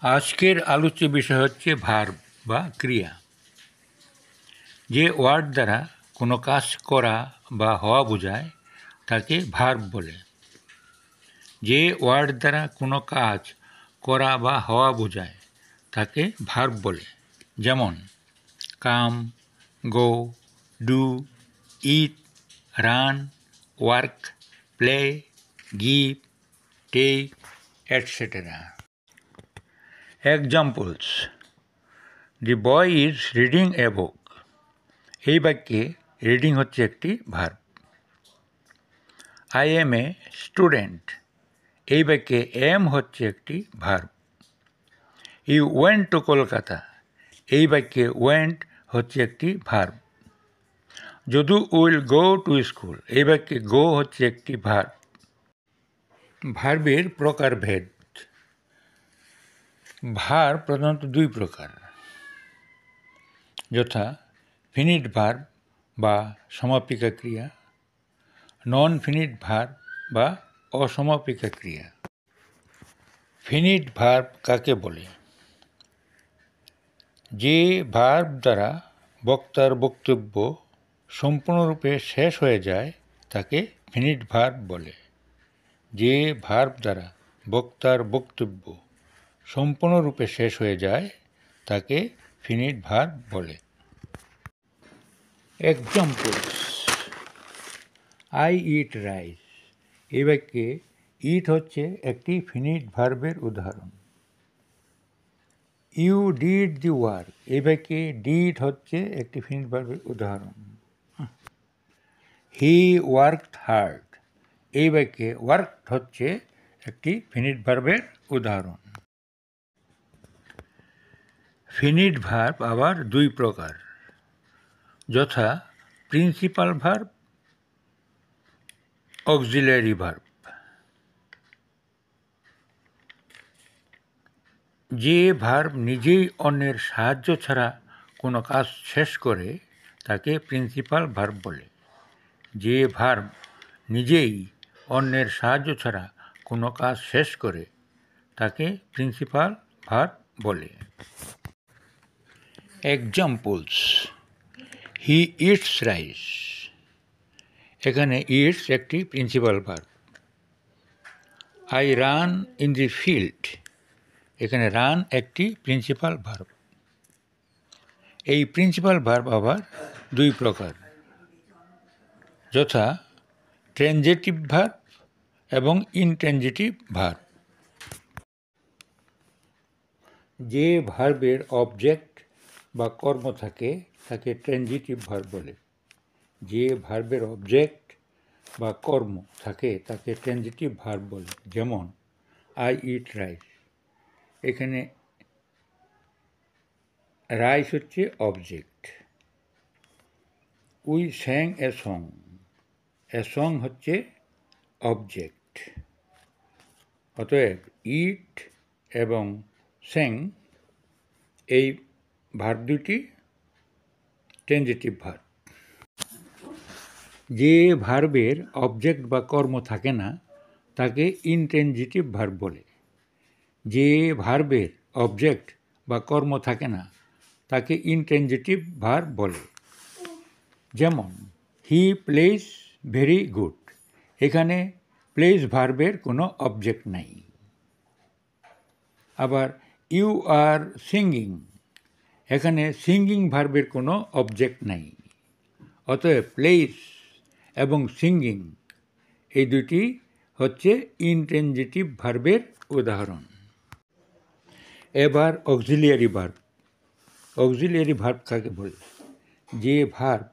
আজকের আলোচ্য বিষয় হচ্ছে ভার্ব বা ক্রিয়া। যে ওয়ার্ড দ্বারা কোনো কাজ করা বা হওয়া বোঝায় তাকে ভার্ব বলে। যে ওয়ার্ড দ্বারা কোনো কাজ করা বা হওয়া বোঝায় তাকে ভার্ব বলে। যেমন come, go, do, eat, run, work, play, give, take, etcetera. Examples: the boy is reading a book. এই বাক্যে রিডিং হচ্ছে একটি verb. I am a student. এই বাক্যে এম হচ্ছে একটি verb. You went to Kolkata. এই বাক্যে ওয়েন্ট হচ্ছে একটি verb. Jadu will go to school. এই বাক্যে গো হচ্ছে একটি ভার্ব। ভার্বের প্রকারভেদ। ভার্ব প্রধানত দুই প্রকার, যথা ফিনিট ভার্ব বা সমাপিকা ক্রিয়া, নন ফিনিট ভার্ব বা অসমাপিকা ক্রিয়া। ফিনিট ভার্ব কাকে বলে? যে ভার্ব দ্বারা বক্তার বক্তব্য সম্পূর্ণরূপে শেষ হয়ে যায় তাকে ফিনিট ভার্ব বলে। যে ভার্ব দ্বারা বক্তার বক্তব্য সম্পূর্ণরূপে শেষ হয়ে যায় তাকে ফিনিট ভার্ব বলে। Examples: I eat rice. এই বাক্যে ইট হচ্ছে একটি ফিনিট ভার্বের উদাহরণ। You did the work. এই বাক্যে ডিড হচ্ছে একটি ফিনিট ভার্বের উদাহরণ। He worked hard. এই বাক্যে ওয়ার্কড হচ্ছে একটি ফিনিট ভার্বের উদাহরণ। ফিনিট ভার্ব আবার দুই প্রকার, যথা প্রিন্সিপাল ভার্ব, অক্সিলারি ভার্ব। যে ভার্ব নিজেই অন্যের সাহায্য ছাড়া কোনো কাজ শেষ করে তাকে প্রিন্সিপাল ভার্ব বলে। যে ভার্ব নিজেই অন্যের সাহায্য ছাড়া কোনো কাজ শেষ করে তাকে প্রিন্সিপাল ভার্ব বলে। Examples: he eats rice. এখানে ইটস একটি principal verb. I run in the field. এখানে রান একটি প্রিন্সিপাল ভার্ব। এই প্রিন্সিপাল ভার্ব আবার দুই প্রকার, যথা ট্রানজিটিভ ভার্ব এবং ইনট্রানজিটিভ ভার্ব। যে ভার্বের অবজেক্ট বা কর্ম থাকে তাকে ট্রানজিটিভ ভার্ব বলে। যে ভার্বের অবজেক্ট বা কর্ম থাকে তাকে ট্রানজিটিভ ভার্ব বলে। যেমন আই ইট রাইস। এখানে রাইস হচ্ছে object. We স্যাং a song. A song হচ্ছে অবজেক্ট। অতএব ইট এবং স্যাং এই ভার্ব দুটি ট্রানজিটিভ ভার্ব। যে ভার্বের অবজেক্ট বা কর্ম থাকে না তাকে ইনট্রানজিটিভ ভার্ব বলে। যে ভার্বের অবজেক্ট বা কর্ম থাকে না তাকে ইনট্রানজিটিভ ভার্ব বলে। যেমন হি প্লেজ ভেরি গুড। এখানে প্লেজ ভার্বের কোনো অবজেক্ট নাই। আবার ইউ আর সিঙ্গিং। এখানে সিঙ্গিং ভার্বের কোনো অবজেক্ট নাই। অতএব প্লেজ এবং সিঙ্গিং এই দুটি হচ্ছে ইনট্রানজিটিভ ভার্বের উদাহরণ। এবার অক্সিলিয়ারি ভার্ব। অক্সিলিয়ারি ভার্ব কাকে বলে? যে ভার্ব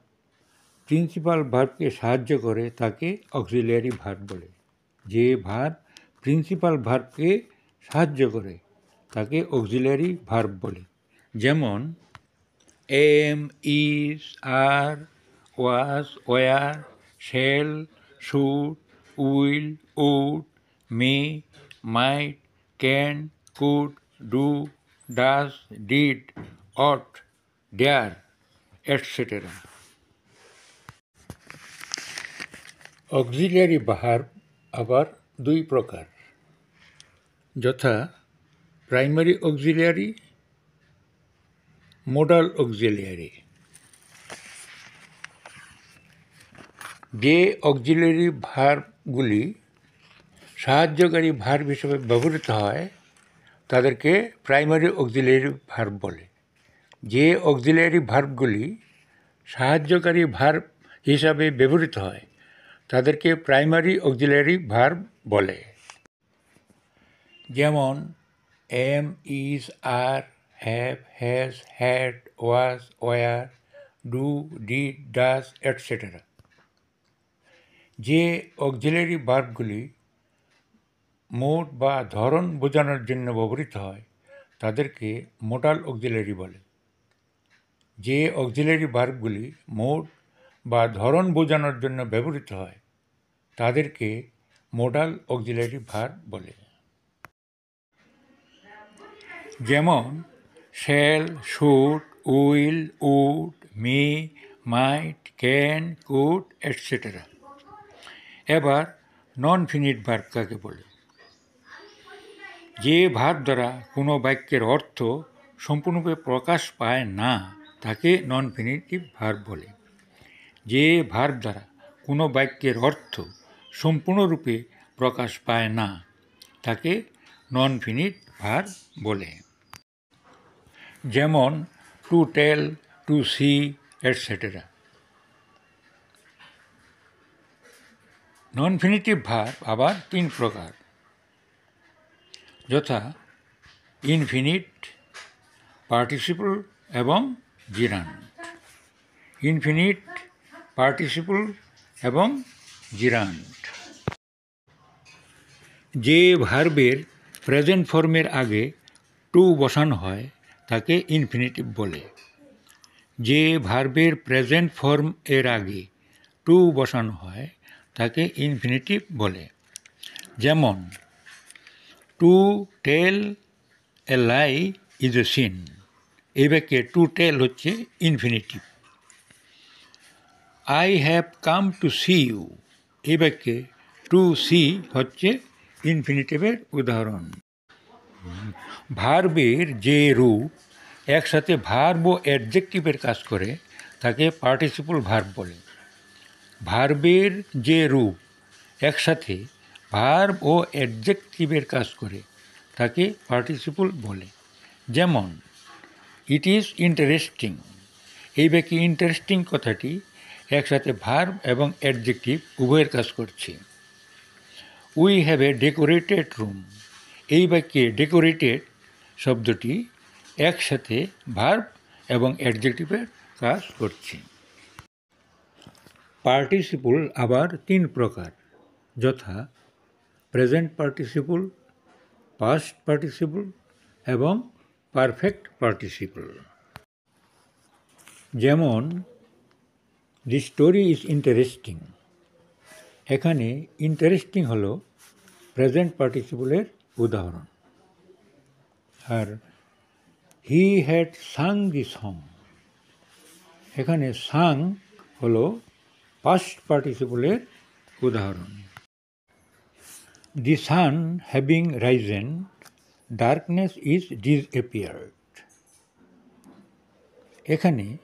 প্রিন্সিপাল ভার্বকে সাহায্য করে তাকে অক্সিলিয়ারি ভার্ব বলে। যে ভার্ব প্রিন্সিপাল ভার্বকে সাহায্য করে তাকে অক্সিলিয়ারি ভার্ব বলে। যেমন am, is, are, was, were, shall, should, will, would, may, might, can, could, do, does, did, ought, dare, etcetera. Auxiliary verb আবার দুই প্রকার, যথা প্রাইমারি অক্সিলিয়ারি, মোডাল অক্সিলিয়ারি। যে অক্সিলিয়ারি ভার্বগুলি সাহায্যকারী ভার্ব হিসেবে ব্যবহৃত হয় তাদেরকে প্রাইমারি অক্সিলিয়ারি ভার্ব বলে। যে অক্সিলিয়ারি ভার্বগুলি সাহায্যকারী ভার্ব হিসাবে ব্যবহৃত হয় তাদেরকে প্রাইমারি অক্সিলিয়ারি ভার্ব বলে। যেমন am, is, are, have, has, had, was, were, do, did, does, etcetera. যে অক্সিলিয়ারি ভার্বগুলি মোড বা ধরন বোঝানোর জন্য ব্যবহৃত হয় তাদেরকে মোডাল অক্সিলিয়ারি বলে। যে অক্সিলিয়ারি ভার্বগুলি মোড বা ধরন বোঝানোর জন্য ব্যবহৃত হয় তাদেরকে মোডাল অক্সিলিয়ারি ভার্ব বলে। যেমন shall, should, will, would, may, might, can, could, etcetera. এবার নন ফিনিট ভার্ব কাকে বলে? যে ভার্ব দ্বারা কোনো বাক্যের অর্থ সম্পূর্ণরূপে প্রকাশ পায় না তাকে নন ফিনিটিভ ভার্ব বলে। যে ভার্ব দ্বারা কোনো বাক্যের অর্থ সম্পূর্ণরূপে প্রকাশ পায় না তাকে নন ফিনিট ভার্ব বলে। যেমন to tell, to see, etcetera. Non finitive verb আবার তিন প্রকার, যথা ইনফিনিট, পার্টিসিপল এবং জিরান্ড। ইনফিনিট, পার্টিসিপল এবং জিরান্ড। যে ভার্বের প্রেজেন্ট ফর্মের আগে টু বসানো হয় তাকে ইনফিনিটিভ বলে। যে ভার্বের প্রেজেন্ট ফর্ম এর আগে টু বসানো হয় তাকে ইনফিনিটিভ বলে। যেমন to tell a lie is a sin. এই বাক্যে টু টেল হচ্ছে infinitive. I have come to see you. এই বাক্যে টু সি হচ্ছে ইনফিনিটিভের উদাহরণ। ভার্বের যে রূপ একসাথে ভার্ব ও অ্যাডজেক্টিভের কাজ করে তাকে পার্টিসিপল ভার্ব বলে। ভার্বের যে রূপ একসাথে ভার্ব ও অ্যাডজেক্টিভের কাজ করে তাকে পার্টিসিপল বলে। যেমন ইট ইজ ইন্টারেস্টিং। এই বাক্যে ইন্টারেস্টিং কথাটি একসাথে ভার্ব এবং অ্যাডজেক্টিভ উভয়ের কাজ করছে। We have a decorated room. এই বাক্যে ডেকোরেটেড শব্দটি একসাথে ভার্ব এবং অ্যাডজেক্টিভের কাজ করছে। পার্টিসিপল আবার তিন প্রকার, যথা প্রেজেন্ট পার্টিসিপল, পাস্ট পার্টিসিপল এবং পারফেক্ট পার্টিসিপল। যেমন দি স্টোরি ইজ ইন্টারেস্টিং। এখানে ইন্টারেস্টিং হলো প্রেজেন্ট পার্টিসিপলের উদাহরণ। আর he had sung the song. এখানে সাং হলো পাস্ট পার্টিসিপলের উদাহরণ। The sun having risen, darkness is disappeared. এখানে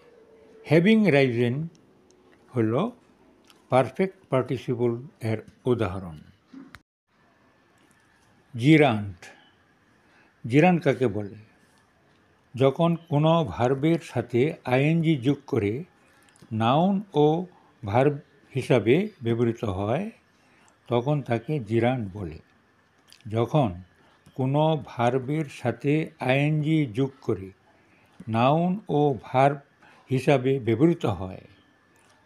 হ্যাভিং রাইজেন হল পারফেক্ট পার্টিসিপল এর উদাহরণ। জিরান্ড। জিরান্ড কাকে বলে? যখন কোনো ভার্বের সাথে আইএনজি যোগ করে নাউন ও ভার্ব হিসাবে ব্যবহৃত হয় তখন তাকে জিরান্ড বলে। যখন কোনো ভার্বের সাথে আইএনজি যোগ করে নাউন ও ভার্ব হিসাবে ব্যবহৃত হয়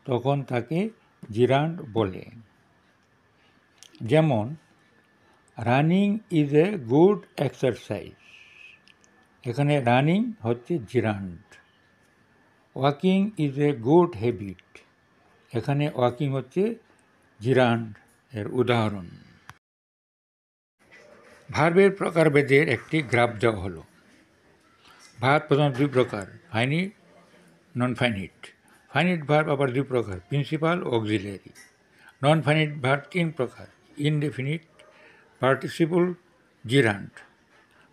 তখন তাকে জিরান্ড বলে। যেমন running is a good exercise. এখানে রানিং হচ্ছে জিরান্ড। Walking is a good habit. এখানে ওয়াকিং হচ্ছে জিরান্ড এর উদাহরণ। ভার্বের প্রকারভেদের একটি গ্রাফ দেওয়া হলো। ভার্ব প্রধানত দুই প্রকার, finite, non finite. Finite verb আবার দুই প্রকার, প্রিন্সিপাল ও অক্সিলিয়ারি। নন ফাইনিট ভার্ব তিন প্রকার, ইনডেফিনিট, পার্টিসিপল, জিরান্ড।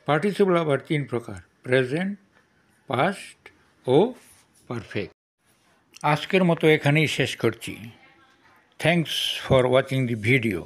পার্টিসিপল আবার 3 প্রকার: প্রেজেন্ট, পাস্ট ও পারফেক্ট। আজকের মতো এখানেই শেষ করছি। Thanks for watching the video.